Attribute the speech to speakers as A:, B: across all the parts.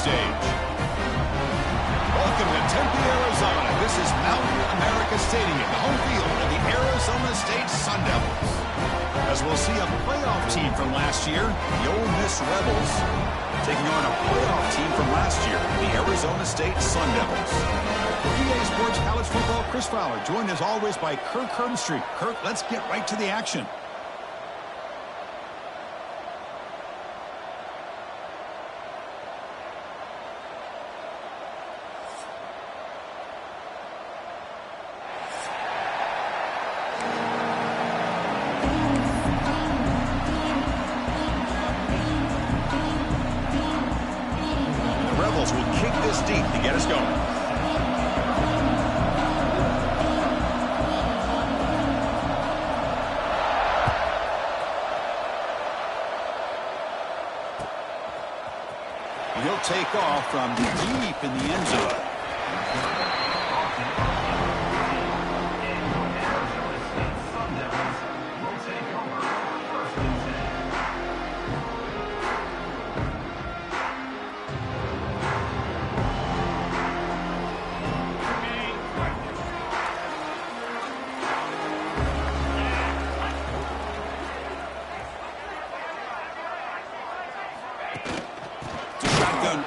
A: stage. Welcome to Tempe, Arizona. This is Mountain America Stadium, the home field of the Arizona State Sun Devils. As we'll see a playoff team from last year, the Ole Miss Rebels, taking on a playoff team from last year, the Arizona State Sun Devils. For EA Sports College Football, Chris Fowler, joined as always by Kirk Herbstreit. Kirk, let's get right to the action. Will kick this deep to get us going. He'll take off from deep in the end zone.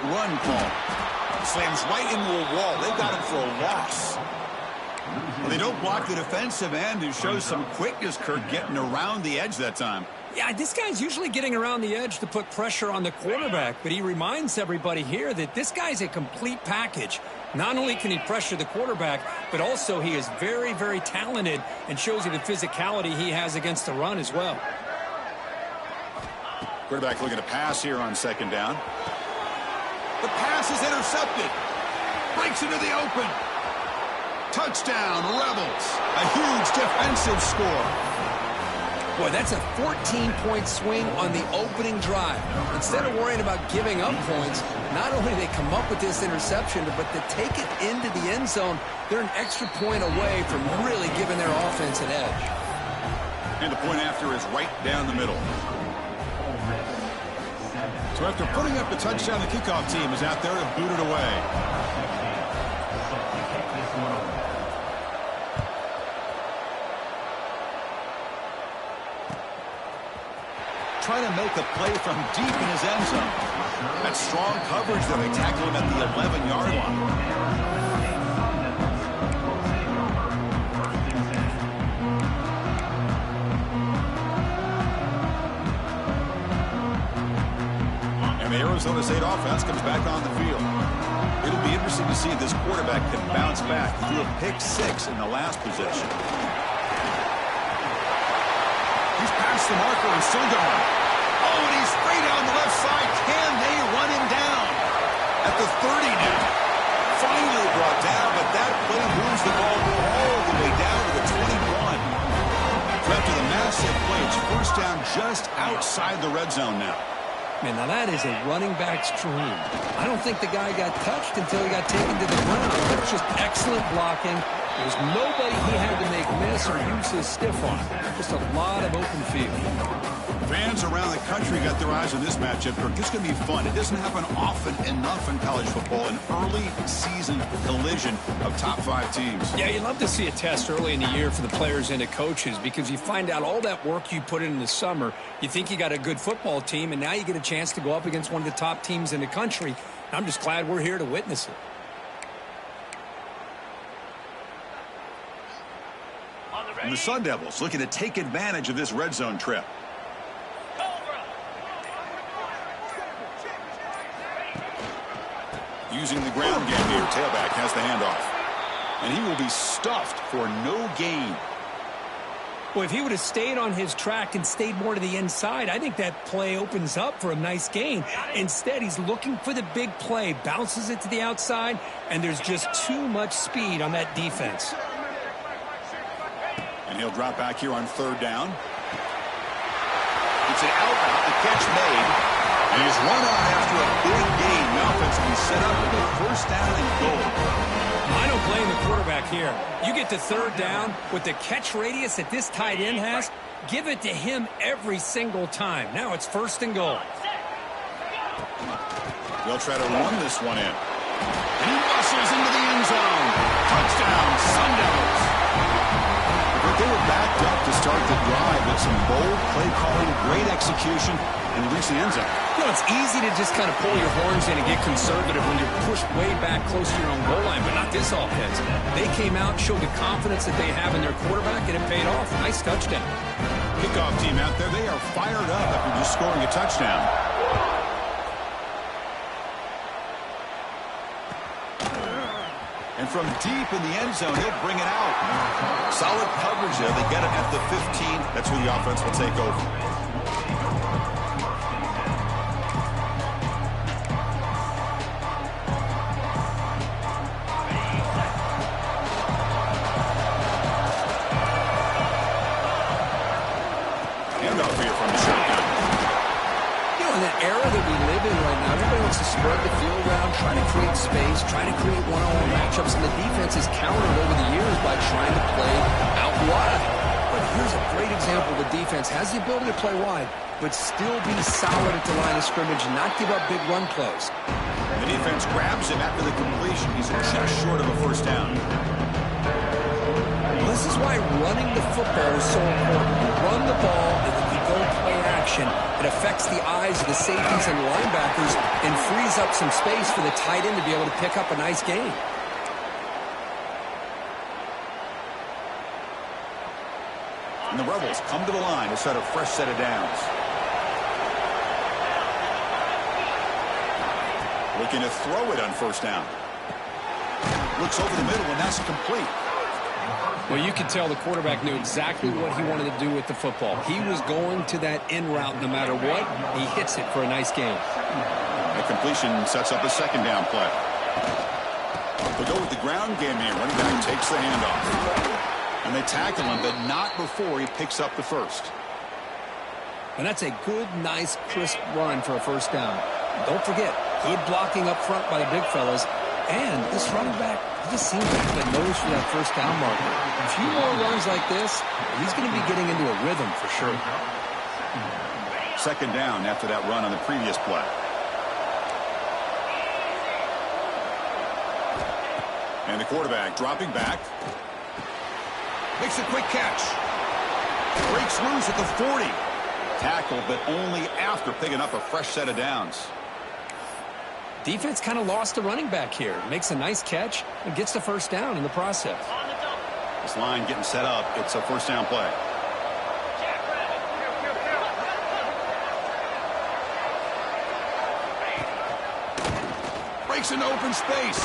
A: Run call. Slams right into a wall. They got him for a loss. Well, they don't block the defensive end and show some quickness, Kirk, getting around the edge that time.
B: Yeah, this guy's usually getting around the edge to put pressure on the quarterback, but he reminds everybody here that this guy's a complete package. Not only can he pressure the quarterback, but also he is very, very talented and shows you the physicality he has against the run as well.
A: Quarterback looking to pass here on second down. The pass is intercepted. Breaks into the open. Touchdown, Rebels. A huge defensive score.
B: Boy, that's a 14-point swing on the opening drive. Instead of worrying about giving up points, not only do they come up with this interception, but to take it into the end zone, they're an extra point away from really giving their offense an edge.
A: And the point after is right down the middle. So after putting up the touchdown, the kickoff team is out there to boot it away. Trying to make a play from deep in his end zone. That's strong coverage there. They tackle him at the 11-yard line. The Arizona State offense comes back on the field. It'll be interesting to see if this quarterback can bounce back. He threw a pick-6 in the last possession. He's past the marker and still going. Oh, and he's straight down the left side. Can they run him down? At the 30 now. Finally brought down, but that play moves the ball all the way down to the 21. So after the massive play, it's first down just outside the red zone now.
B: Man, now that is a running back's dream. I don't think the guy got touched until he got taken to the ground. It's just excellent blocking. There was nobody he had to make miss or use his stiff arm. Just a lot of open field.
A: Fans around the country got their eyes on this matchup. This is going to be fun. It doesn't happen often enough in college football, an early season collision of top 5 teams.
B: Yeah, you'd love to see a test early in the year for the players and the coaches because you find out all that work you put in the summer. You think you got a good football team, and now you get a chance to go up against one of the top teams in the country. I'm just glad we're here to witness it.
A: And the Sun Devils looking to take advantage of this red zone trip. Using the ground game here, tailback has the handoff. And he will be stuffed for no gain.
B: Well, if he would have stayed on his track and stayed more to the inside, I think that play opens up for a nice gain. Instead, he's looking for the big play, bounces it to the outside, and there's just too much speed on that defense.
A: And he'll drop back here on third down. It's an outbound, the catch made. And he's run on after a big gain. The offense will be set up with a first down and goal.
B: I don't blame the quarterback here. You get to third down with the catch radius that this tight end has, give it to him every single time. Now it's first and goal.
A: They'll try to run this one in. And he muscles into the end zone. Touchdown, Sun Devils. But they were backed up to start the drive with some bold play calling, great execution, and reach the end zone.
B: You know, it's easy to just kind of pull your horns in and get conservative when you're pushed way back close to your own goal line, but not this offense. They came out, showed the confidence that they have in their quarterback, and it paid off. Nice touchdown.
A: Kickoff team out there, they are fired up after just scoring a touchdown. And from deep in the end zone, he'll bring it out. Solid coverage there. They get it at the 15. That's where the offense will take over. Handoff here from the shotgun.
B: You know, in that era that we live in right now, everybody wants to spread the field around, try to create space, try to create one-on-one matchups, and the defense has countered over the years by trying to play out wide. But here's a great example. The defense has the ability to play wide, but still be solid at the line of scrimmage and not give up big run plays.
A: The defense grabs him after the completion. He's just short of a first down.
B: This is why running the football is so important. You run the ball, and if you go play action, it affects the eyes of the safeties and linebackers and frees up some space for the tight end to be able to pick up a nice gain.
A: And the Rebels come to the line to set a fresh set of downs. Looking to throw it on first down. Looks over the middle, and that's complete.
B: Well, you could tell the quarterback knew exactly what he wanted to do with the football. He was going to that in route no matter what. He hits it for a nice gain.
A: The completion sets up a second down play. They'll go with the ground game here. Running back takes the handoff. And they tackle him, but not before he picks up the first.
B: And that's a good, nice, crisp run for a first down. Don't forget, good blocking up front by the big fellas. And this running back, he just seems like the nose for that first down marker. A few more runs like this, he's going to be getting into a rhythm for sure.
A: Second down after that run on the previous play. And the quarterback dropping back. Makes a quick catch. Breaks loose at the 40. Tackled, but only after picking up a fresh set of downs.
B: Defense kind of lost the running back here. Makes a nice catch and gets the first down in the process.
A: This line getting set up. It's a first down play. Breaks into open space.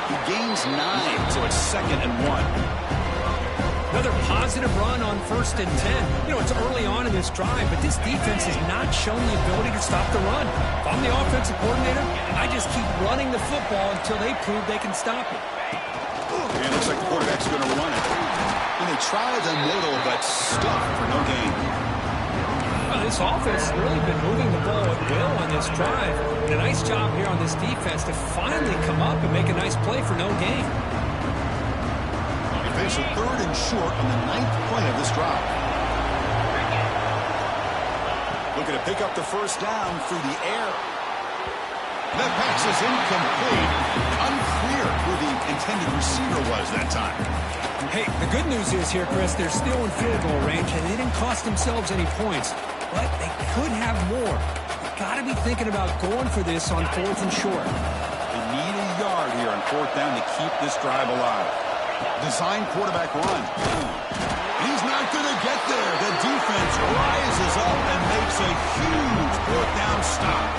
A: He gains 9, so it's 2nd and 1.
B: Another positive run on 1st and 10. You know, it's early on in this drive, but this defense has not shown the ability to stop the run. If I'm the offensive coordinator, I just keep running the football until they prove they can stop it.
A: And it looks like the quarterback's going to run it. And they try the middle, but stuffed for no gain.
B: Well, this offense has really been moving the ball at will on this drive. And a nice job here on this defense to finally come up and make a nice play for no gain.
A: Face a 3rd and short on the 9th play of this drive. Looking to pick up the first down through the air. That pass is incomplete. Unclear who the intended receiver was that time.
B: Hey, the good news is here, Chris, they're still in field goal range, and they didn't cost themselves any points. But they could have more. You've got to be thinking about going for this on 4th and short.
A: They need a yard here on 4th down to keep this drive alive. Design quarterback run. He's not going to get there. The defense rises up and makes a huge 4th down stop.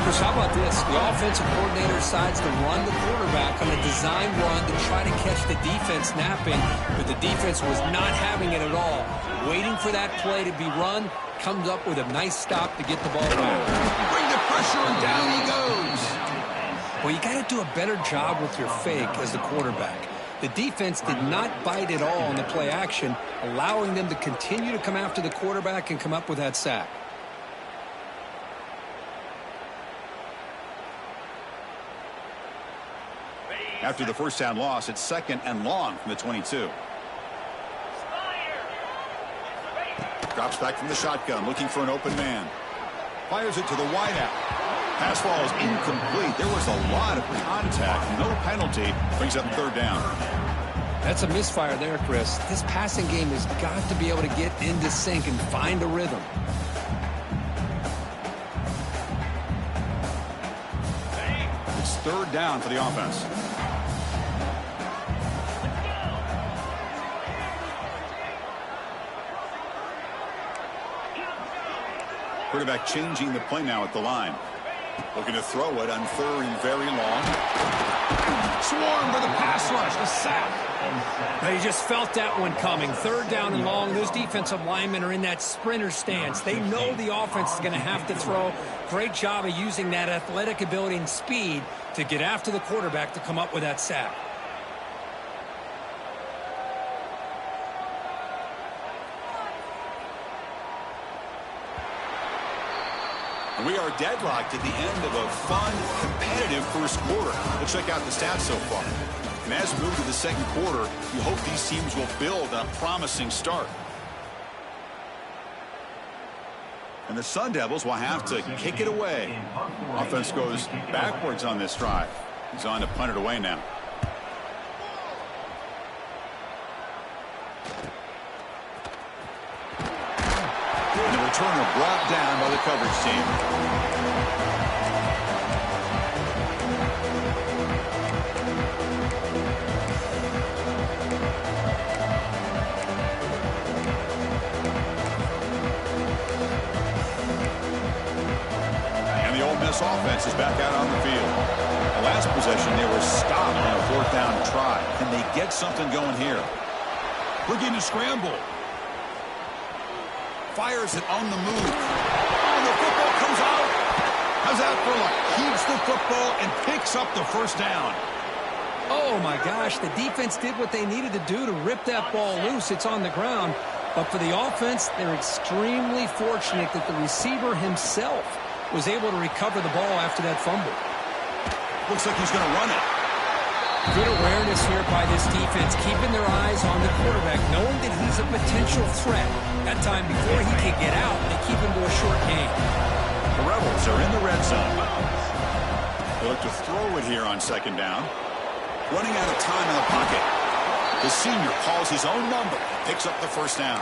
B: Chris, how about this? The offensive coordinator decides to run the quarterback on a design run to try to catch the defense napping, but the defense was not having it at all. Waiting for that play to be run, comes up with a nice stop to get the ball back.
A: Bring the pressure and down he goes.
B: Well, you got to do a better job with your fake as the quarterback. The defense did not bite at all on the play action, allowing them to continue to come after the quarterback and come up with that sack.
A: After the first down loss, it's 2nd and long from the 22. Drops back from the shotgun, looking for an open man. Fires it to the wideout. Pass ball is incomplete. There was a lot of contact. No penalty. Brings up third down.
B: That's a misfire there, Chris. This passing game has got to be able to get into sync and find a rhythm.
A: It's third down for the offense. Quarterback changing the play now at the line. Looking to throw it on third and very long. Swarmed by the pass rush. A sack.
C: They just felt that one coming. Third down and long. Those defensive linemen are in that sprinter stance. They know the offense is going to have to throw. Great job of using that athletic ability and speed to get after the quarterback to come up with that sack.
A: We are deadlocked at the end of a fun, competitive first quarter. Let's check out the stats so far. And as we move to the second quarter, you hope these teams will build on a promising start. And the Sun Devils will have to kick it away. Offense goes backwards on this drive. He's on to punt it away now. And the returner brought down by the coverage team. This offense is back out on the field. The last possession, they were stopped on a fourth down try. Can they get something going here? Looking to scramble. Fires it on the move. Oh, the football comes out. How's that for luck? Keeps the football and picks up the first down.
C: Oh, my gosh. The defense did what they needed to do to rip that ball loose. It's on the ground. But for the offense, they're extremely fortunate that the receiver himself was able to recover the ball after that fumble.
A: Looks like he's going to run it.
C: Good awareness here by this defense, keeping their eyes on the quarterback, knowing that he's a potential threat. That time before he can get out, they keep him to a short gain.
A: The Rebels are in the red zone. They look to throw it here on second down. Running out of time in the pocket. The senior calls his own number, picks up the first down.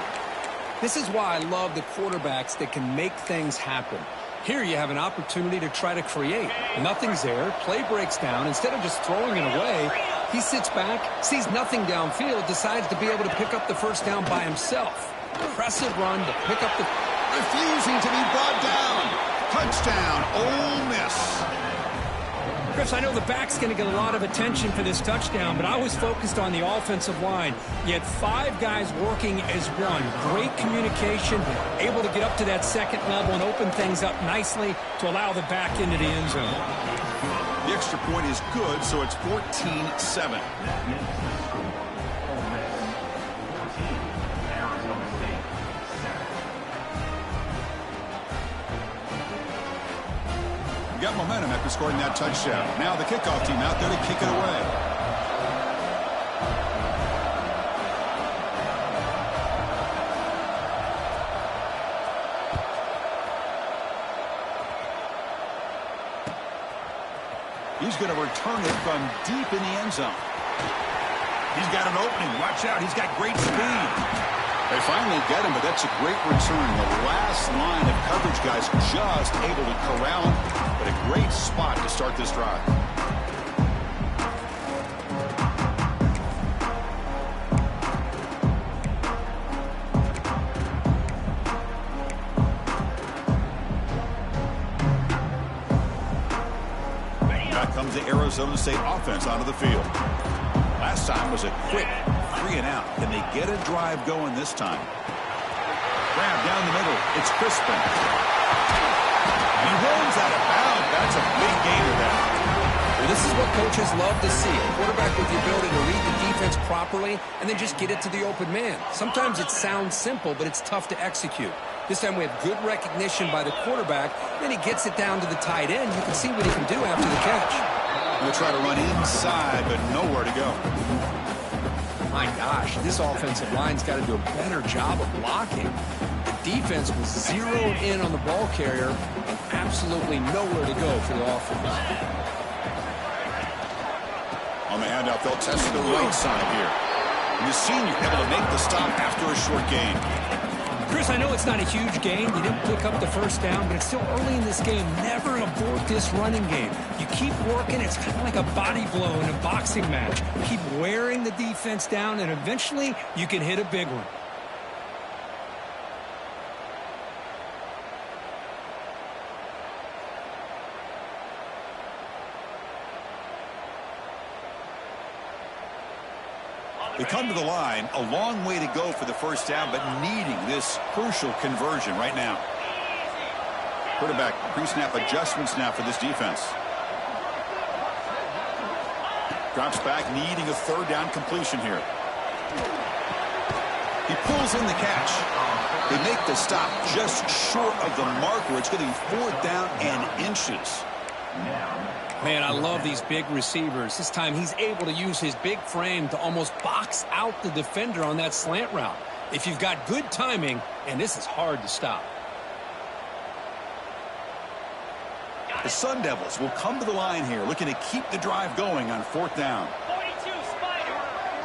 B: This is why I love the quarterbacks that can make things happen. Here you have an opportunity to try to create. Nothing's there. Play breaks down. Instead of just throwing it away, he sits back, sees nothing downfield, decides to be able to pick up the first down by himself. Impressive run to pick up the...
A: Refusing to be brought down. Touchdown, Ole Miss.
C: Chris, I know the back's going to get a lot of attention for this touchdown, but I was focused on the offensive line. You had 5 guys working as one. Great communication, able to get up to that second level and open things up nicely to allow the back into the end zone.
A: The extra point is good, so it's 14-7. Got momentum after scoring that touchdown. Now the kickoff team out there to kick it away. He's going to return it from deep in the end zone. He's got an opening. Watch out. He's got great speed. They finally get him, but that's a great return. The last line of coverage guys just able to corral him, but a great spot to start this drive. Back comes the Arizona State offense onto the field. Last time was a quick 3 and out. Can they get a drive going this time? Grab down the middle. It's Crispin. And he runs out of bounds. That's a big gain of that.
B: Well, this is what coaches love to see. A quarterback with the ability to read the defense properly and then just get it to the open man. Sometimes it sounds simple, but it's tough to execute. This time we have good recognition by the quarterback. Then he gets it down to the tight end. You can see what he can do after the catch.
A: We'll try to run inside, but nowhere to go.
B: My gosh, this offensive line's got to do a better job of blocking. The defense was zeroed in on the ball carrier and absolutely nowhere to go for the offense.
A: On the handoff, they'll test the right side here. And the senior able to make the stop after a short gain.
C: Chris, I know it's not a huge gain. You didn't pick up the first down, but it's still early in this game. Never abort this running game. You keep working. It's kind of like a body blow in a boxing match. Keep wearing the defense down, and eventually you can hit a big one.
A: They come to the line, a long way to go for the first down, but needing this crucial conversion right now. Quarterback pre-snap adjustments now for this defense. Drops back, needing a third down completion here. He pulls in the catch. They make the stop just short of the marker. It's going to be 4th down and inches.
C: Man, I love these big receivers. This time he's able to use his big frame to almost box out the defender on that slant route. If you've got good timing, and this is hard to stop.
A: The Sun Devils will come to the line here, looking to keep the drive going on 4th down.
D: 42 Spider.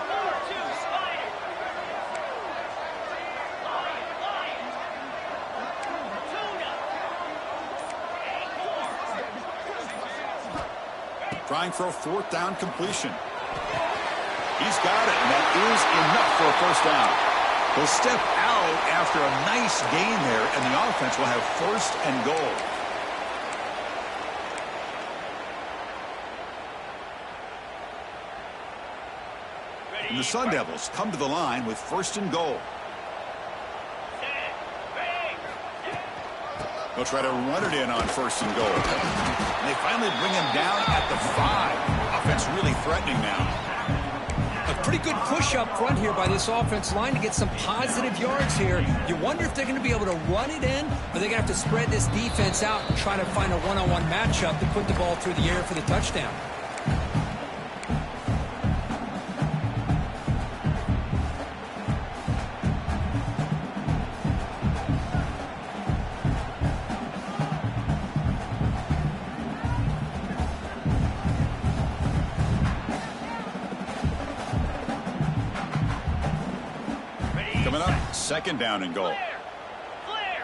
D: 42 Spider.
A: Trying for a 4th down completion. He's got it, and that is enough for a first down. They'll step out after a nice gain there, and the offense will have 1st and goal. And the Sun Devils come to the line with 1st and goal. They'll try to run it in on 1st and goal. And they finally bring him down at the 5. Offense really threatening now.
C: A pretty good push up front here by this offense line to get some positive yards here. You wonder if they're going to be able to run it in, or they're going to have to spread this defense out and try to find a one-on-one matchup to put the ball through the air for the touchdown.
A: Coming up, 2nd down and goal.
D: Clear.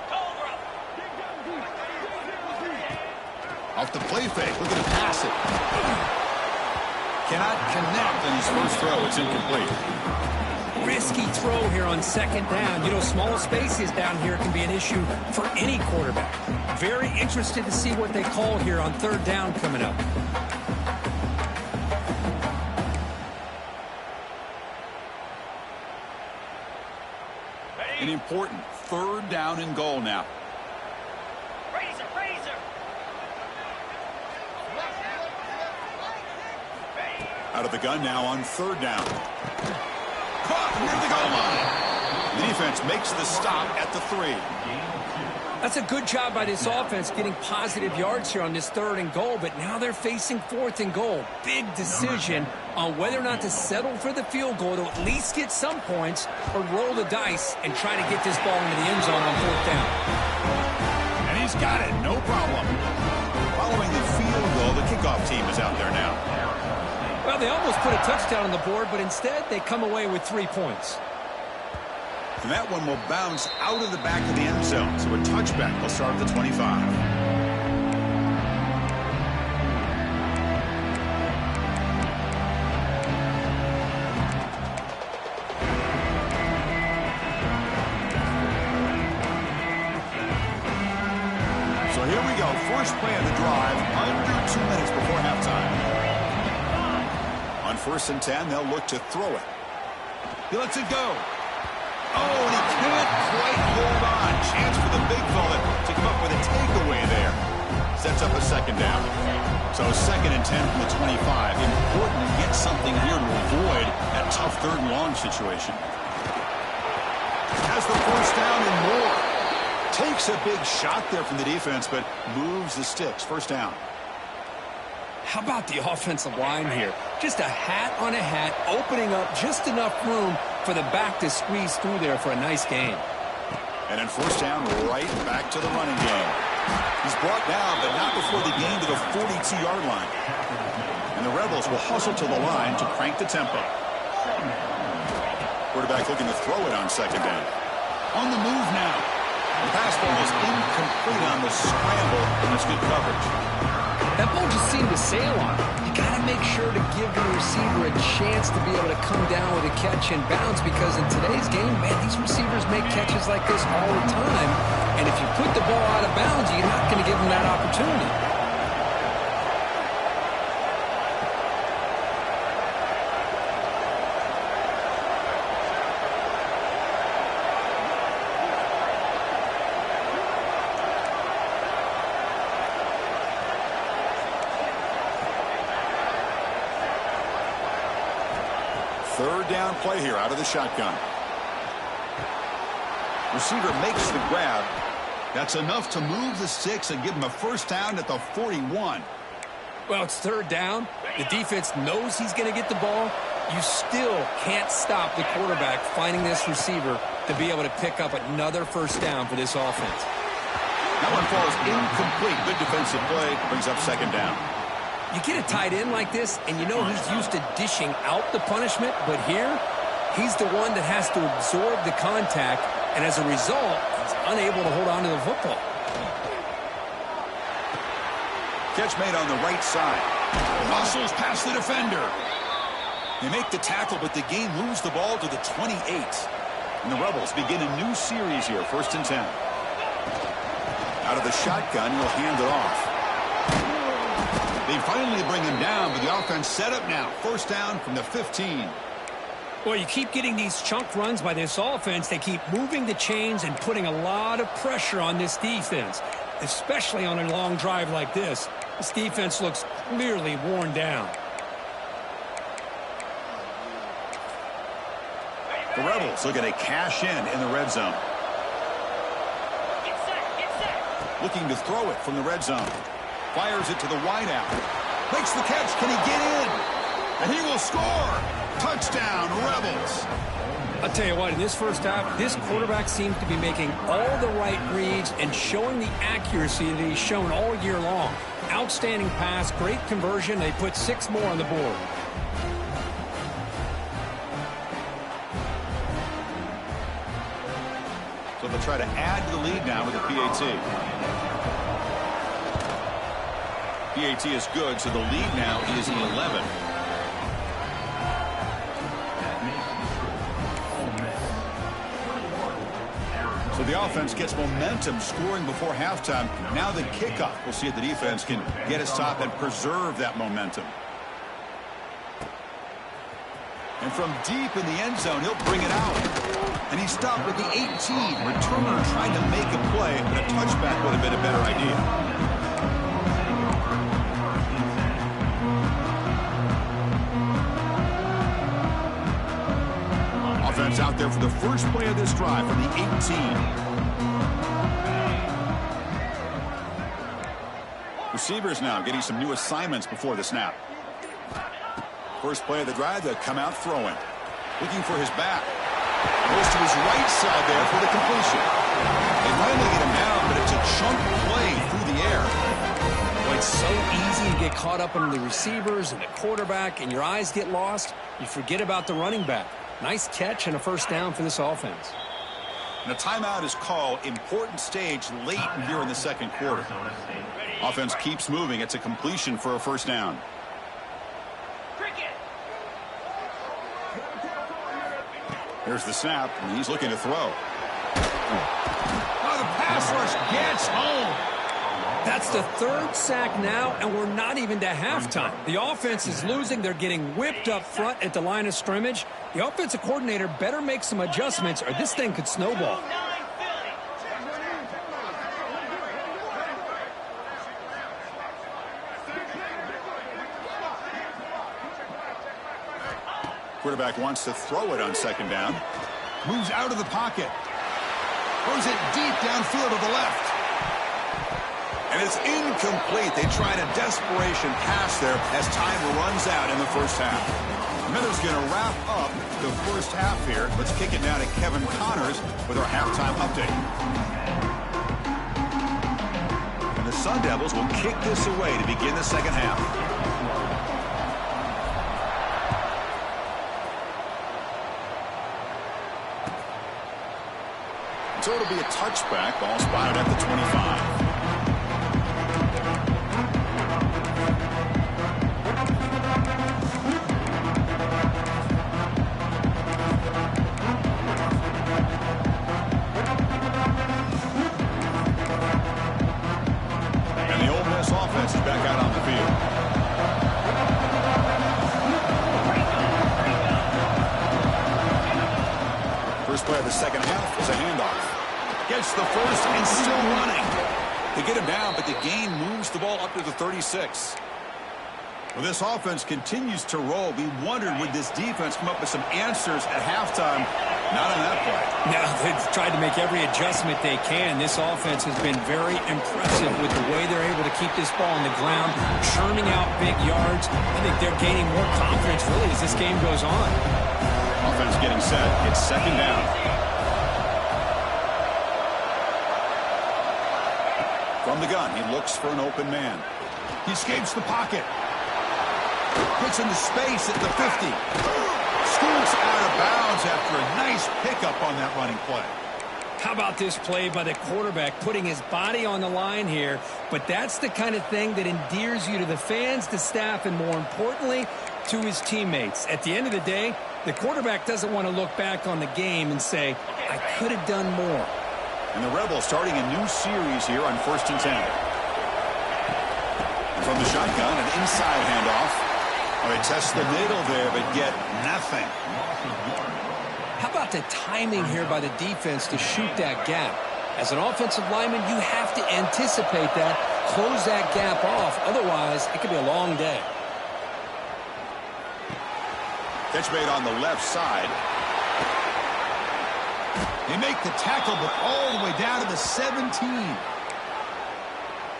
D: Cobra.
A: Off the play fake, looking to pass it. Cannot connect on his first throw. It's incomplete.
C: Risky throw here on 2nd down. You know, small spaces down here can be an issue for any quarterback. Very interested to see what they call here on 3rd down coming up.
A: An important 3rd down and goal now.
D: Razor.
A: Out of the gun now on 3rd down. Caught near the goal line. The defense makes the stop at the 3.
C: That's a good job by this offense getting positive yards here on this 3rd and goal, but now they're facing 4th and goal. Big decision on whether or not to settle for the field goal to at least get some points or roll the dice and try to get this ball into the end zone on 4th down.
A: And he's got it, no problem. Following the field goal, the kickoff team is out there now.
C: Well, they almost put a touchdown on the board, but instead they come away with 3 points.
A: And that one will bounce out of the back of the end zone. So a touchback will start at the 25. So here we go. First play of the drive, under 2 minutes before halftime. On 1st and 10, they'll look to throw it. He lets it go. Oh, and he can't quite hold on. Chance for the big fella to come up with a takeaway there. Sets up a 2nd down. So 2nd and 10 from the 25. Important to get something here to avoid that tough 3rd and long situation. Has the first down and more. Takes a big shot there from the defense, but moves the sticks. First down.
C: How about the offensive line here? Just a hat on a hat, opening up just enough room for the back to squeeze through there for a nice gain.
A: And then first down, right back to the running game. brought down, but not before the gain to the 42-yard line. And the Rebels will hustle to the line to crank the tempo. Quarterback looking to throw it on second down. On the move now. The pass ball is incomplete on the scramble, and it's good coverage.
B: That ball just seemed to sail on him. You got to make sure to give the receiver a chance to be able to come down with a catch and bounce, because in today's game, man, these receivers make catches like this all the time. And if you put the ball out of bounds, you're not going to give them that opportunity.
A: Third down play here out of the shotgun. Receiver makes the grab. That's enough to move the sticks and give him a first down at the 41.
B: Well, it's third down. The defense knows he's going to get the ball. You still can't stop the quarterback finding this receiver to be able to pick up another first down for this offense.
A: That one falls incomplete. Good defensive play. Brings up second down.
B: You get a tight end like this, and you know he's used to dishing out the punishment, but here, he's the one that has to absorb the contact, and as a result, he's unable to hold on to the football.
A: Catch made on the right side. Muscles past the defender. They make the tackle, but the game moves the ball to the 28. And the Rebels begin a new series here, 1st and 10. Out of the shotgun, he'll hand it off. They finally bring him down, but the offense set up now. First down from the 15.
C: Well, you keep getting these chunk runs by this offense. They keep moving the chains and putting a lot of pressure on this defense, especially on a long drive like this. This defense looks clearly worn down.
A: The Rebels looking to cash in the red zone.
D: Get set, get set.
A: Looking to throw it from the red zone. Fires it to the wideout. Makes the catch. Can he get in? And he will score. Touchdown, Rebels.
C: I'll tell you what, in this first half, this quarterback seems to be making all the right reads and showing the accuracy that he's shown all year long. Outstanding pass, great conversion. They put 6 more on the board.
A: So they'll try to add to the lead now with a PAT. PAT is good, so the lead now is 11. So the offense gets momentum scoring before halftime. Now the kickoff. We'll see if the defense can get a stop and preserve that momentum. And from deep in the end zone, he'll bring it out. And he stopped with the 18. Returner trying to make a play, but a touchback would have been a better idea. Offense out there for the first play of this drive from the 18. Receivers now getting some new assignments before the snap. First play of the drive, they'll come out throwing. Looking for his back. Goes to his right side there for the completion. They finally get him down, but it's a chunk play through the air.
B: Well, it's so easy to get caught up in the receivers and the quarterback, and your eyes get lost. You forget about the running back. Nice catch and a first down for this offense.
A: And a timeout is called. Important stage late here in the second quarter. Offense keeps moving. It's a completion for a first down. Here's the snap, and he's looking to throw. Oh, the pass rush gets home.
C: That's the 3rd sack now, and we're not even to halftime. The offense is losing. They're getting whipped up front at the line of scrimmage. The offensive coordinator better make some adjustments, or this thing could snowball.
A: Quarterback wants to throw it on second down. Moves out of the pocket. Throws it deep downfield to the left. And it's incomplete. They tried a desperation pass there as time runs out in the first half. Miller's going to wrap up the first half here. Let's kick it down to Kevin Connors with our halftime update. And the Sun Devils will kick this away to begin the second half. So it'll be a touchback. Ball spotted at the 25. Offense is back out on the field. First play of the second half is a handoff. Gets the first and still running. They get him down, but the gain moves the ball up to the 36. Well, this offense continues to roll. We wondered, would this defense come up with some answers at halftime? Not on that play.
C: No, they've tried to make every adjustment they can. This offense has been very impressive with the way they're able to keep this ball on the ground, churning out big yards. I think they're gaining more confidence, really, as this game goes on.
A: Offense getting set. It's second down. From the gun, he looks for an open man. He escapes the pocket. Gets into space at the 50. Scoots out of bounds after a nice pickup on that running play.
C: How about this play by the quarterback, putting his body on the line here? But that's the kind of thing that endears you to the fans, the staff, and more importantly, to his teammates. At the end of the day, the quarterback doesn't want to look back on the game and say, I could have done more.
A: And the Rebels starting a new series here on 1st and 10. And from the shotgun, an inside handoff. Oh, they test the middle there, but get nothing.
B: How about the timing here by the defense to shoot that gap? As an offensive lineman, you have to anticipate that, close that gap off. Otherwise, it could be a long day.
A: Catch made on the left side. They make the tackle, but all the way down to the 17.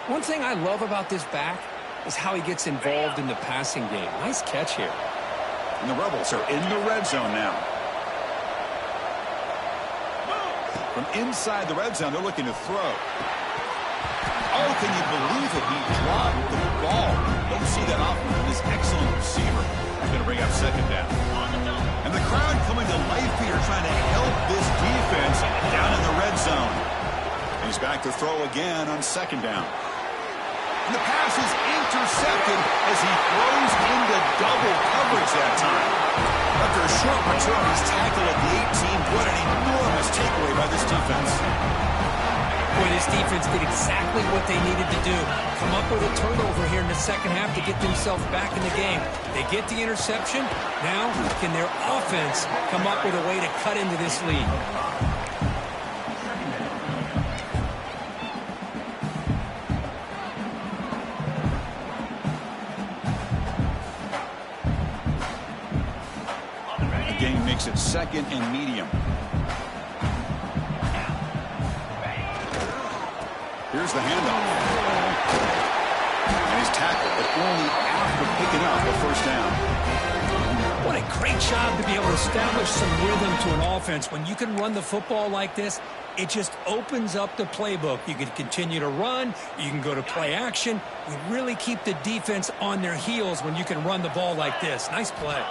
B: One thing I love about this back is how he gets involved in the passing game. Nice catch here.
A: And the Rebels are in the red zone now. From inside the red zone, they're looking to throw. Oh, can you believe it? He dropped the ball. Don't see that often from this excellent receiver. He's going to bring up second down. And the crowd coming to life here trying to help this defense down in the red zone. And he's back to throw again on second down. And the pass is intercepted as he throws into double coverage that time. After a short return, he's tackled at the 18. What an enormous takeaway by this defense.
C: Boy, this defense did exactly what they needed to do. Come up with a turnover here in the second half to get themselves back in the game. They get the interception. Now, can their offense come up with a way to cut into this lead?
A: It's second and medium. Here's the handoff. And he's tackled, but only after picking up a first down.
C: What a great job to be able to establish some rhythm to an offense. When you can run the football like this, it just opens up the playbook. You can continue to run. You can go to play action. You really keep the defense on their heels when you can run the ball like this. Nice play.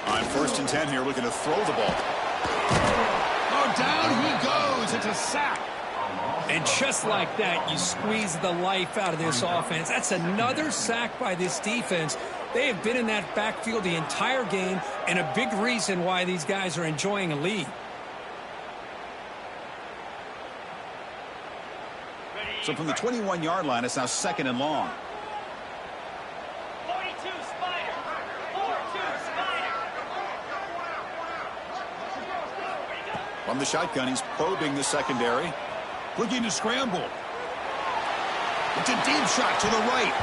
A: On 1st and 10 here, looking to throw the ball. Oh, down he goes. It's a sack.
C: And just like that, you squeeze the life out of this offense. That's another sack by this defense. They have been in that backfield the entire game, and a big reason why these guys are enjoying a lead.
A: So from the 21-yard line, it's now second and long. From the shotgun, he's probing the secondary. Looking to scramble. It's a deep shot to the right.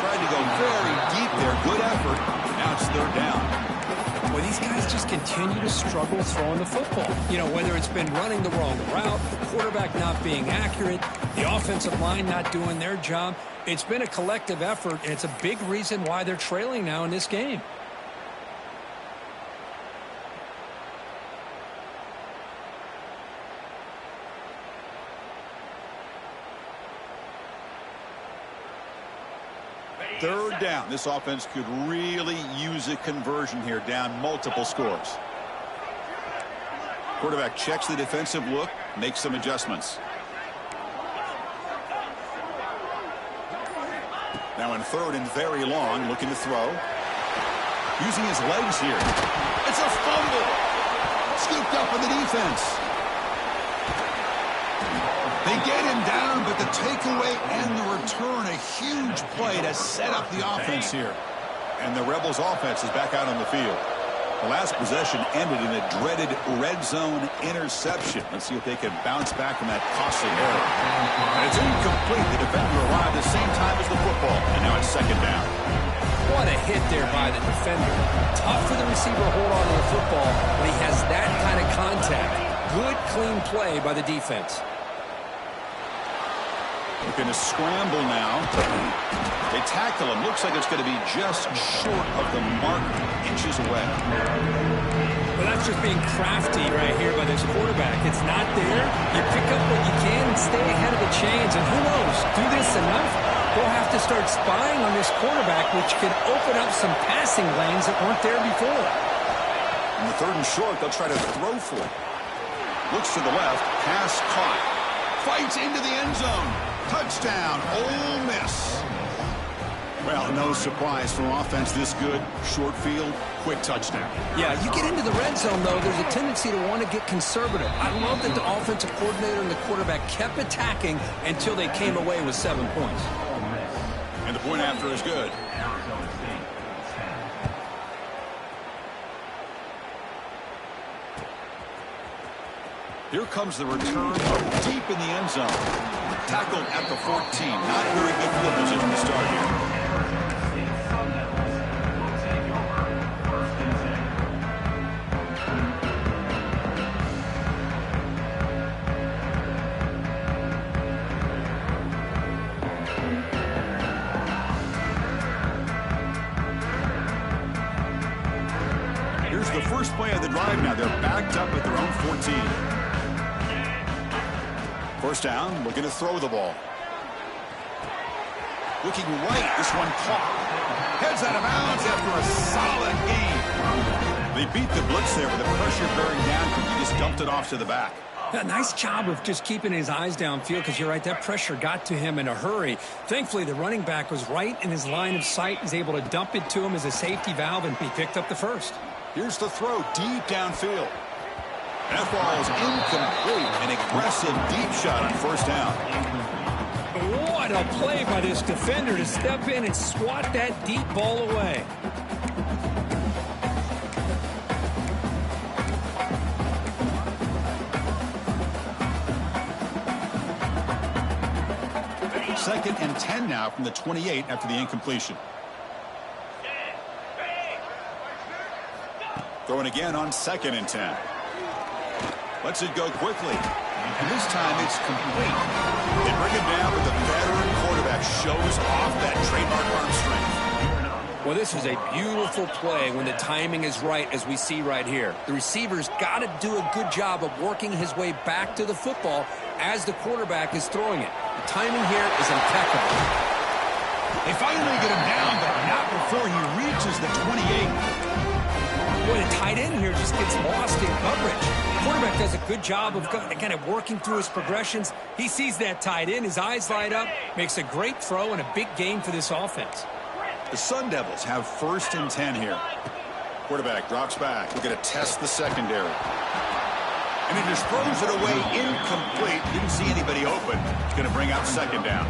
A: Tried to go very deep there. Good effort. Now it's third down.
C: Well, these guys just continue to struggle throwing the football. You know, whether it's been running the wrong route, the quarterback not being accurate, the offensive line not doing their job. It's been a collective effort, and it's a big reason why they're trailing now in this game.
A: Third down. This offense could really use a conversion here, down multiple scores. Quarterback checks the defensive look, makes some adjustments. Now in third and very long, looking to throw. Using his legs here. It's a fumble. Scooped up by the defense. They get him down, but the takeaway and the return, a huge play to set up the offense here. And the Rebels offense is back out on the field. The last possession ended in a dreaded red zone interception. Let's see if they can bounce back from that costly error. And it's incomplete. The defender arrived at the same time as the football, and now it's second down.
B: What a hit there by the defender. Tough for the receiver to hold on to the football when he has that kind of contact. Good, clean play by the defense.
A: Looking to scramble now. They tackle him. Looks like it's going to be just short of the mark, inches away.
C: Well, that's just being crafty right here by this quarterback. It's not there. You pick up what you can and stay ahead of the chains. And who knows, do this enough, we'll have to start spying on this quarterback, which could open up some passing lanes that weren't there before.
A: In the third and short, they'll try to throw for it. Looks to the left. Pass caught. Fights into the end zone. Touchdown, Ole Miss. Well, no surprise from offense this good. Short field, quick touchdown.
B: Yeah, you get into the red zone, though, there's a tendency to want to get conservative. I love that the offensive coordinator and the quarterback kept attacking until they came away with 7 points.
A: And the point after is good. Here comes the return deep in the end zone. Tackled at the 14. Not very good field position to start here. Here's the first play of the drive now. They're backed up at their own 14. First down, looking to throw the ball. Looking right, this one caught. Heads out of bounds after a solid game. They beat the blitz there with the pressure bearing down. He just dumped it off to the back.
C: A nice job of just keeping his eyes downfield, because you're right, that pressure got to him in a hurry. Thankfully, the running back was right in his line of sight. He's able to dump it to him as a safety valve, and he picked up the first.
A: Here's the throw deep downfield. That ball is incomplete. An aggressive deep shot on first down.
C: What a play by this defender to step in and swat that deep ball away.
A: Second and 10 now from the 28 after the incompletion. Throwing again on second and 10. Lets it go quickly. And this time it's complete. They bring it down, but the veteran quarterback shows off that trademark arm strength.
B: Well, this is a beautiful play when the timing is right, as we see right here. The receiver's got to do a good job of working his way back to the football as the quarterback is throwing it. The timing here is impeccable.
A: They finally get him down, but not before he reaches the 28.
C: Boy, the tight end here just gets lost in coverage. The quarterback does a good job of kind of working through his progressions. He sees that tight end, his eyes light up, makes a great throw and a big gain for this offense.
A: The Sun Devils have first and 10 here. Quarterback drops back. We're going to test the secondary. And he just throws it away incomplete. Didn't see anybody open. It's going to bring out second down.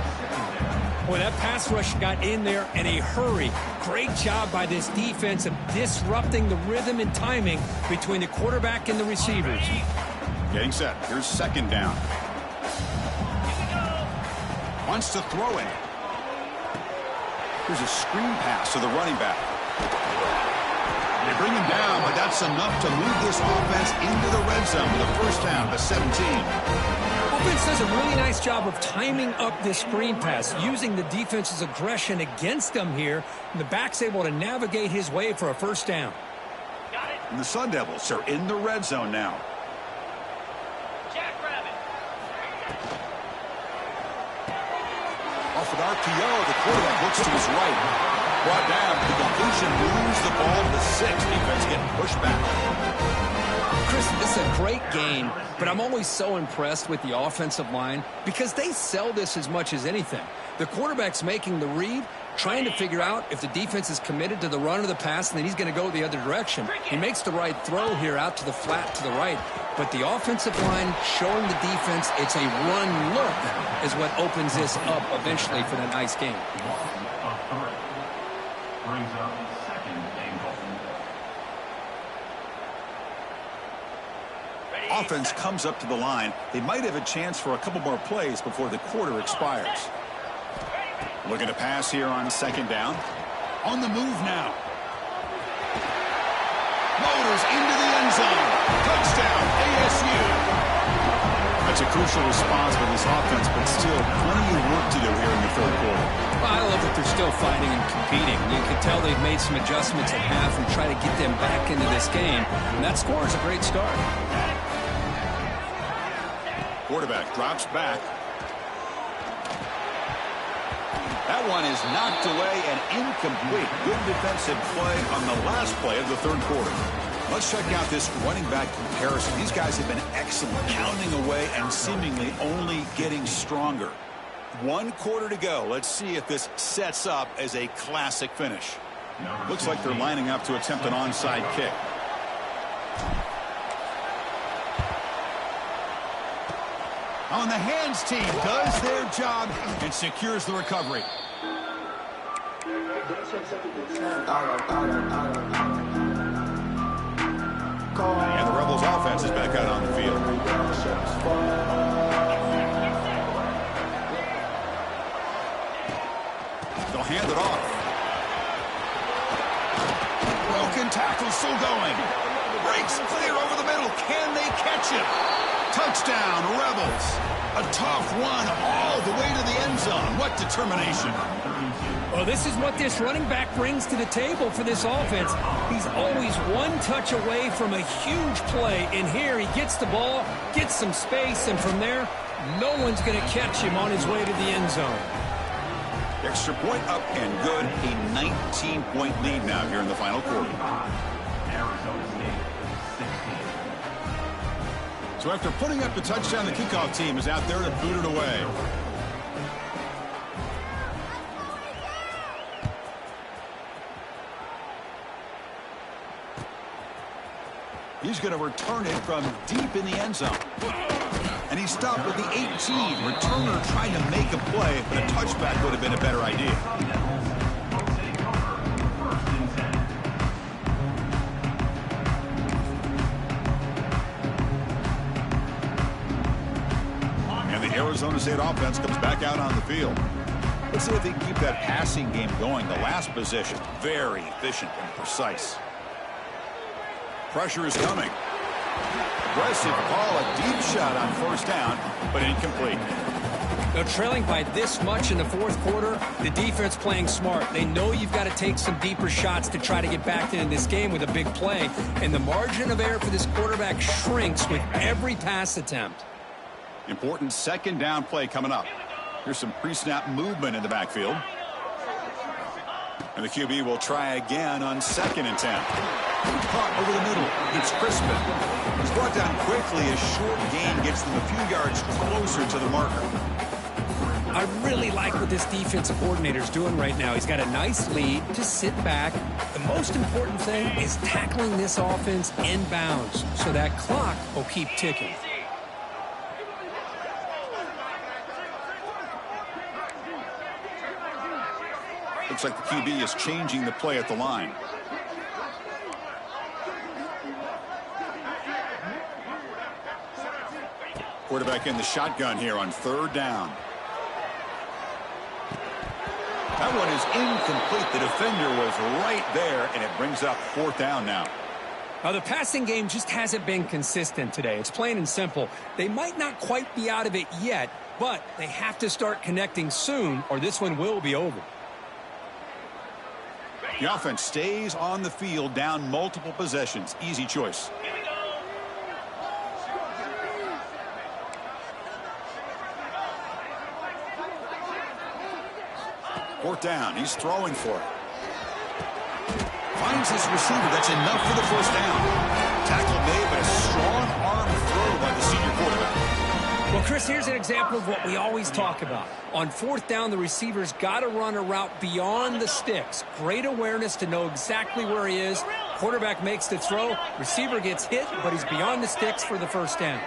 C: Boy, that pass rush got in there in a hurry. Great job by this defense of disrupting the rhythm and timing between the quarterback and the receivers.
A: Getting set. Here's second down. Wants to throw it. Here's a screen pass to the running back. They bring him down, but that's enough to move this offense into the red zone with a first down to 17.
C: Offense does a really nice job of timing up this screen pass, using the defense's aggression against them here, and the back's able to navigate his way for a first down.
A: And the Sun Devils are in the red zone now. off an RPO. The quarterback looks to his right. Brought down. The completion moves the ball to the 6. Defense getting pushed back.
B: Chris, it's a great game, but I'm always so impressed with the offensive line because they sell this as much as anything. The quarterback's making the read, trying to figure out if the defense is committed to the run or the pass, and then he's going to go the other direction. He makes the right throw here out to the flat to the right, but the offensive line showing the defense it's a run look is what opens this up eventually for the nice game.
E: Brings up second and goal.
A: Offense comes up to the line. They might have a chance for a couple more plays before the quarter expires. Looking to pass here on second down. On the move now. Motors into the end zone. Touchdown, ASU. That's a crucial response for this offense, but still plenty of work to do here in the third quarter.
C: Well, I love that they're still fighting and competing. You can tell they've made some adjustments at half and try to get them back into this game. And that score is a great start.
A: Quarterback drops back. That one is knocked away and incomplete. Good defensive play on the last play of the third quarter. Let's check out this running back comparison. These guys have been excellent, pounding away and seemingly only getting stronger. 1 quarter to go. Let's see if this sets up as a classic finish. Looks like they're lining up to attempt an onside kick. On the hands team does their job and secures the recovery. And the Rebels offense is back out on the field. They'll hand it off. Broken tackle still going. Breaks clear over the middle. Can they catch him? Touchdown, Rebels. A tough one all the way to the end zone. What determination.
C: Well, this is what this running back brings to the table for this offense. He's always one touch away from a huge play. And here he gets the ball, gets some space, and from there, no one's going to catch him on his way to the end zone.
A: Extra point up and good. A 19-point lead now here in the final quarter.
E: Arizona State 16.
A: So after putting up the touchdown, the kickoff team is out there to boot it away. He's going to return it from deep in the end zone. And he stopped with the 18. Returner trying to make a play, but a touchback would have been a better idea. And the Arizona State offense comes back out on the field. Let's see if they can keep that passing game going. The last possession, very efficient and precise. Pressure is coming. Aggressive call, a deep shot on first down, but incomplete.
C: Now, trailing by this much in the fourth quarter, the defense playing smart. They know you've got to take some deeper shots to try to get back into this game with a big play. And the margin of error for this quarterback shrinks with every pass attempt.
A: Important second down play coming up. Here's some pre-snap movement in the backfield. And the QB will try again on second and 10. Caught over the middle. It's Crispin. He's brought down quickly. A short gain gets them a few yards closer to the marker.
C: I really like what this defensive coordinator is doing right now. He's got a nice lead to sit back. The most important thing is tackling this offense inbounds so that clock will keep ticking.
A: Looks like the QB is changing the play at the line. Quarterback in the shotgun here on third down. That one is incomplete. The defender was right there, and it brings up fourth down now.
C: Now, the passing game just hasn't been consistent today. It's plain and simple. They might not quite be out of it yet, but they have to start connecting soon, or this one will be over.
A: The offense stays on the field, down multiple possessions. Easy choice. Fourth down. He's throwing for it. Finds his receiver. That's enough for the first down. Tackle made, but a strong arm throw by the senior quarterback.
C: Well, Chris, here's an example of what we always talk about. On fourth down, the receiver's got to run a route beyond the sticks. Great awareness to know exactly where he is. Quarterback makes the throw. Receiver gets hit, but he's beyond the sticks for the first down.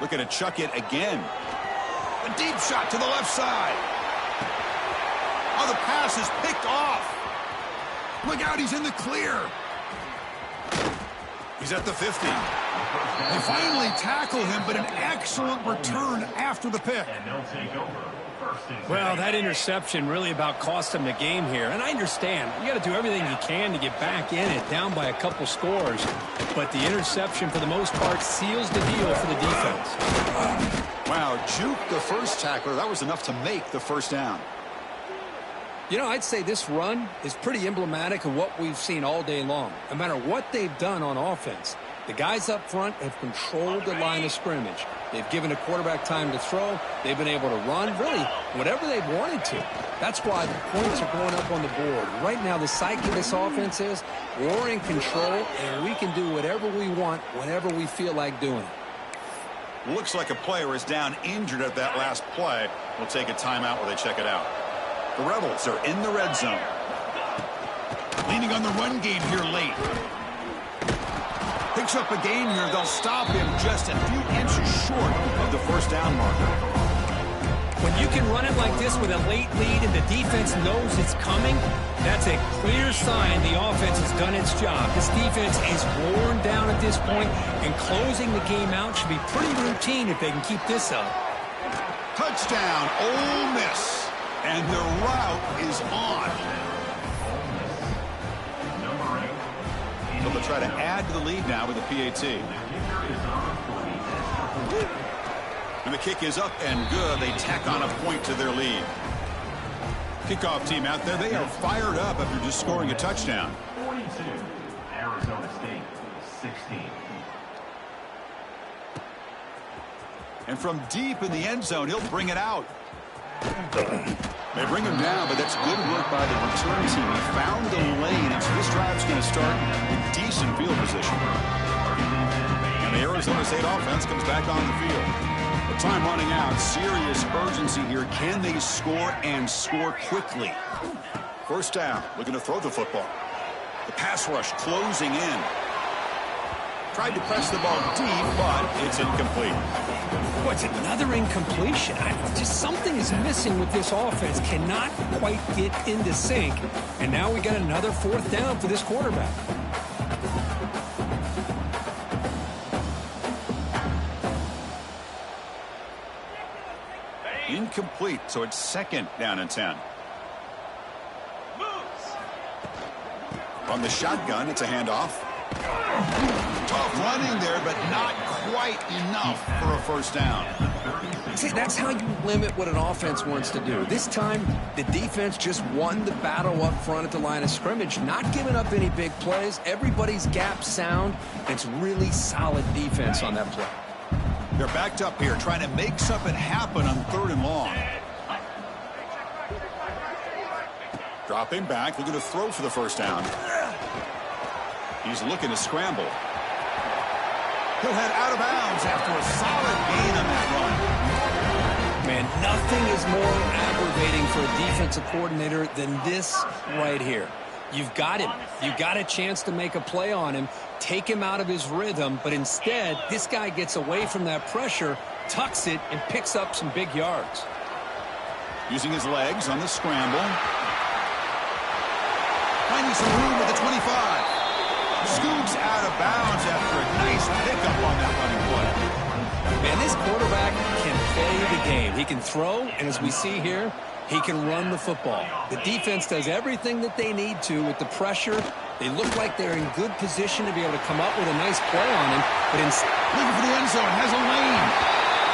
A: Looking to chuck it again. A deep shot to the left side. Oh, the pass is picked off. Look out, he's in the clear. He's at the 50. They finally tackle him, but an excellent return after the pick.
E: And they'll take over.
C: Well, that interception really about cost him the game here. And I understand. You got to do everything you can to get back in it, down by a couple scores. But the interception, for the most part, seals the deal for the defense.
A: Wow, juke the first tackler. That was enough to make the first down.
C: You know, I'd say this run is pretty emblematic of what we've seen all day long. No matter what they've done on offense, the guys up front have controlled the line of scrimmage. They've given a quarterback time to throw. They've been able to run, really, whatever they've wanted to. That's why the points are going up on the board. Right now, the psyche of this offense is we're in control, and we can do whatever we want whenever we feel like doing it.
A: Looks like a player is down injured at that last play. We'll take a timeout while they check it out. The Rebels are in the red zone. Leaning on the run game here late. Picks up a gain here. They'll stop him just a few inches short of the first down marker.
C: When you can run it like this with a late lead and the defense knows it's coming, that's a clear sign the offense has done its job. This defense is worn down at this point, and closing the game out should be pretty routine if they can keep this up.
A: Touchdown, Ole Miss. And the route is on. So they'll try to add to the lead now with the PAT. And the kick is up and good. They tack on a point to their lead. Kickoff team out there. They are fired up after just scoring a touchdown.
E: 42, Arizona State, 16.
A: And from deep in the end zone, he'll bring it out. They bring him down, but that's good work by the return team. He found the lane, and so this drive's going to start with decent field position. And the Arizona State offense comes back on the field. The time running out. Serious urgency here. Can they score and score quickly? First down. Looking to throw the football. The pass rush closing in. Tried to press the ball deep, but it's incomplete.
C: What's another incompletion? Just something is missing with this offense. Cannot quite get into sync. And now we got another fourth down for this quarterback.
A: Incomplete, so it's second down and 10. From the shotgun, it's a handoff. Tough running there, but not quite enough for a first down.
C: See, that's how you limit what an offense wants to do. This time, the defense just won the battle up front at the line of scrimmage, not giving up any big plays. Everybody's gap sound. It's really solid defense on that play.
A: They're backed up here, trying to make something happen on third and long. Dropping back, looking to throw for the first down. He's looking to scramble. He'll head out of bounds after a solid gain on that run.
C: Man, nothing is more aggravating for a defensive coordinator than this right here. You've got him. You've got a chance to make a play on him, take him out of his rhythm, but instead, this guy gets away from that pressure, tucks it, and picks up some big yards.
A: Using his legs on the scramble. Finding some room at the 25. Scoots out of bounds after a nice pickup on that running play.
C: Man, this quarterback can play the game. He can throw, and as we see here, he can run the football. The defense does everything that they need to with the pressure. They look like they're in good position to be able to come up with a nice play on him. But
A: looking for the end zone, has a lane.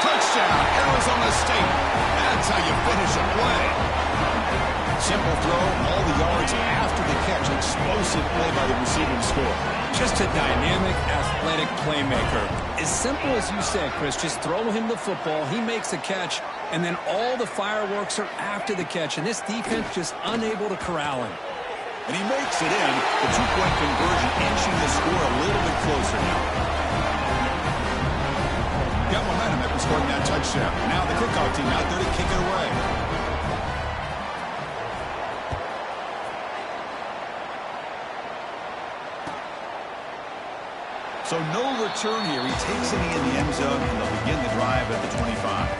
A: Touchdown, Arizona State. That's how you finish a play. Simple throw, all the yards after the catch. Explosive play by the receiving score.
C: Just a dynamic, athletic playmaker. As simple as you said, Chris, just throw him the football, he makes a catch, and then all the fireworks are after the catch, and this defense just unable to corral him.
A: And he makes it in. The two-point conversion inching the score a little bit closer now. Got momentum after scoring that touchdown. Now the kickoff team out there to kick it away. So no return here. He takes it in the end zone, and they'll begin the drive at the 25.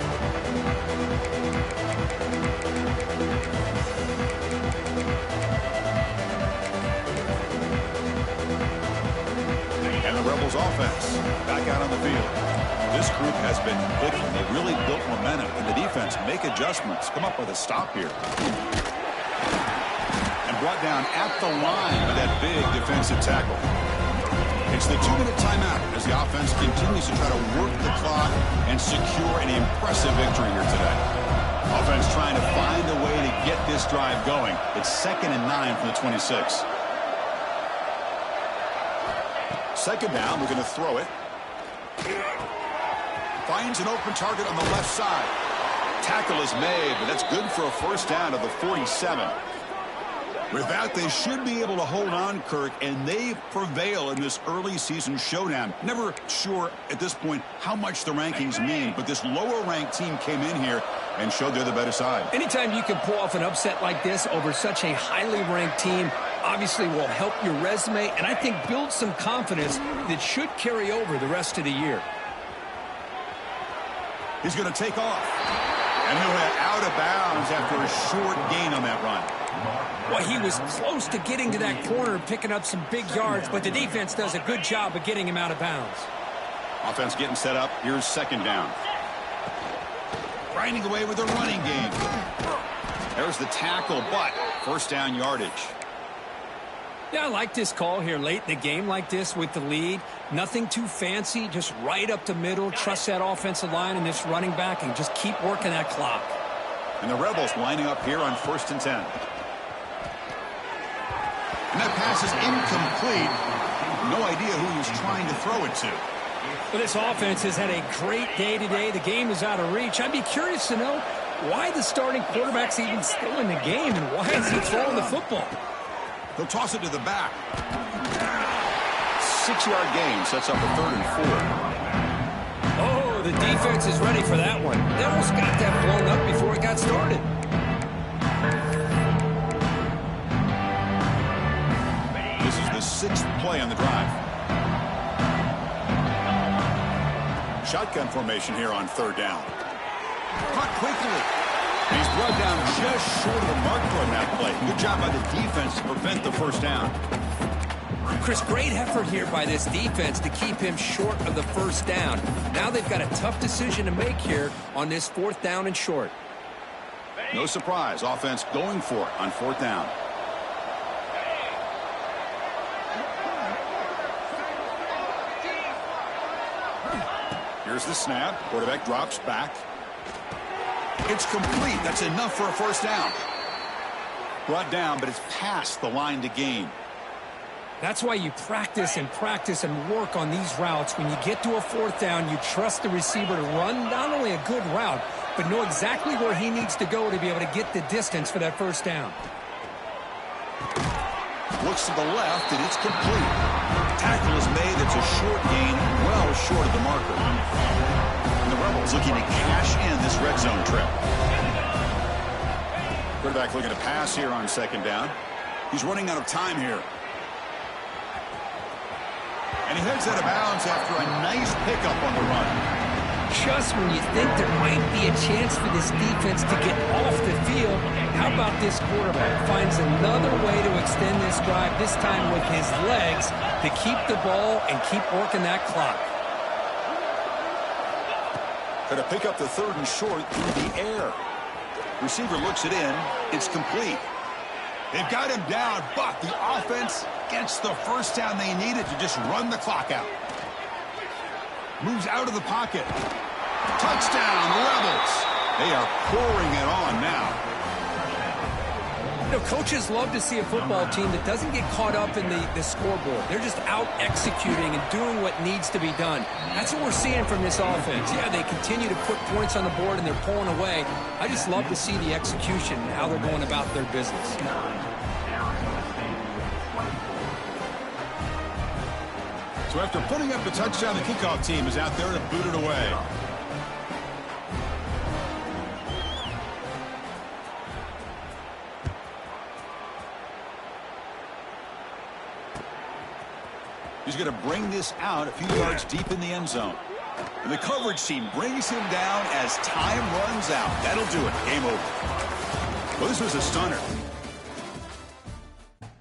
A: And the Rebels offense back out on the field. This group has been clicking. They've really built momentum, and the defense make adjustments. Come up with a stop here. And brought down at the line by that big defensive tackle. It's the 2-minute timeout as the offense continues to try to work the clock and secure an impressive victory here today. Offense trying to find a way to get this drive going. It's 2nd and 9 from the 26. Second down, we're going to throw it. Finds an open target on the left side. Tackle is made, but that's good for a first down to the 47. With that, they should be able to hold on, Kirk, and they prevail in this early season showdown. Never sure at this point how much the rankings mean, but this lower-ranked team came in here and showed they're the better side.
C: Anytime you can pull off an upset like this over such a highly ranked team, obviously will help your resume, and I think build some confidence that should carry over the rest of the year.
A: He's going to take off, and he'll head out of bounds after a short gain on that run.
C: Well, he was close to getting to that corner and picking up some big yards, but the defense does a good job of getting him out of bounds.
A: Offense getting set up. Here's second down. Grinding away with a running game. There's the tackle, but first down yardage.
C: Yeah, I like this call here late in the game like this with the lead. Nothing too fancy, just right up the middle. Trust that offensive line and this running back and just keep working that clock.
A: And the Rebels lining up here on 1st and 10. And that pass is incomplete. No idea who he was trying to throw it to.
C: Well, this offense has had a great day today. The game is out of reach. I'd be curious to know why the starting quarterback's even still in the game and why is he throwing the football?
A: He'll toss it to the back. 6-yard gain sets up a 3rd and 4.
C: Oh, the defense is ready for that one. They almost got that blown up before it got started.
A: This is the 6th play on the drive. Shotgun formation here on 3rd down. Caught quickly. And he's brought down just short of the marker on that play. Good job by the defense to prevent the first down.
C: Chris, great effort here by this defense to keep him short of the first down. Now they've got a tough decision to make here on this 4th down and short.
A: No surprise, offense going for it on 4th down. Here's the snap. Quarterback drops back. It's complete. That's enough for a first down. Brought down, but it's past the line to gain.
C: That's why you practice and work on these routes. When you get to a 4th down, you trust the receiver to run not only a good route, but know exactly where he needs to go to be able to get the distance for that first down.
A: Looks to the left, and it's complete. Tackle is made. It's a short gain, well short of the marker. And the Rebels looking to cash in this red zone trip. Quarterback looking to pass here on 2nd down. He's running out of time here. And he heads out of bounds after a nice pickup on the run.
C: Just when you think there might be a chance for this defense to get off the field, how about this quarterback finds another way to extend this drive, this time with his legs, to keep the ball and keep working that clock.
A: Going to pick up the 3rd and short through the air. Receiver looks it in. It's complete. They've got him down, but the offense gets the first down they needed to just run the clock out. Moves out of the pocket. Touchdown, Rebels. They are pouring it on now.
C: You know, coaches love to see a football team that doesn't get caught up in the scoreboard. They're just out executing and doing what needs to be done. That's what we're seeing from this offense. Yeah, they continue to put points on the board and they're pulling away. I just love to see the execution and how they're going about their business.
A: So after putting up the touchdown, the kickoff team is out there to boot it away. He's going to bring this out a few yards deep in the end zone. And the coverage team brings him down as time runs out. That'll do it. Game over. Well, this was a stunner.